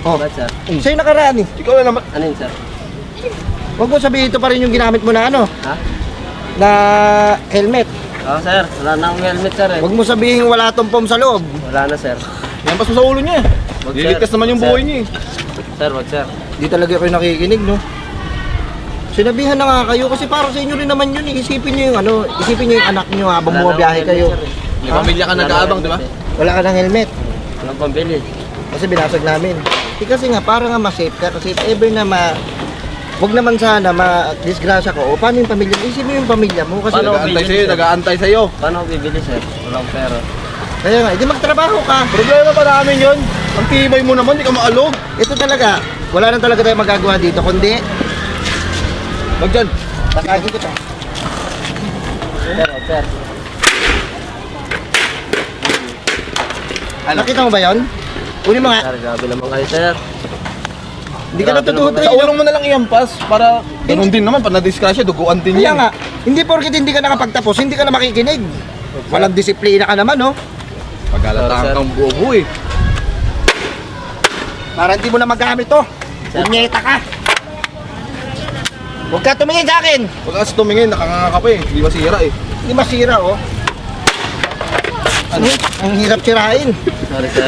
Oh. Ba't, sir? Sa'yo nakaraan eh. Ikaw na naman. Ano yun, sir? Huwag mo sabihin ito pa rin yung ginamit mo na ano, Ha? na helmet. Oo, sir. Wala na akong helmet, sir, eh. Huwag mo sabihin wala tong foam sa loob. Wala na, sir. Lampas mo sa ulo niya. Wag, Liligtas sir. naman yung Sir. buhay niya eh. Sir, wag, sir. Di talaga kayo nakikinig, no? Sinabihan na nga kayo kasi para sa inyo rin naman yun. Isipin nyo yung ano, isipin nyo yung anak nyo habang Wala na bumabiyahe akong kayo. helmet, sir, eh. May pamilya ka Wala na nag-aabang, akong di ba? helmet, eh. Wala ka ng helmet. Walang pambili. Kasi binasag namin. Kasi nga, para nga ma-safe ka. Kasi if ever na huwag naman sana ma-disgrasya ko. O paano yung pamilya mo? Isipin mo yung pamilya mo. Kasi Paano? Nag-aantay sa'yo, nag-aantay sa'yo. Paano ako bibili, sir? Walang pera. kaya nga, hindi magtrabaho ka. Problema pa namin yun. Ang tibay mo naman, di ka maalog. Ito talaga, wala na talaga tayo magagawa dito. Kundi, Wag dyan. tatagin kita. Sir, wag, sir. Nakita mo ba yun? Kunin mo nga. Sir, grabe naman kayo, sir. Hindi ka natututo Sa ulong mo na lang iampas para ganun din naman. Pag na-disgrasya, duguan din Kaya yan. nga, hindi porket hindi ka nakapagtapos, hindi ka na makikinig. Walang disiplina ka naman, no? Pag-alatahan Sir. kang buo eh. Para hindi mo na magamit to. Sir. Punyeta ka. Huwag ka tumingin sa akin. Pag kasi tumingin, nakanganga ka pa eh. Hindi masira eh. Hindi masira, oh. Ano? Ang hirap sirain. Sorry, sir.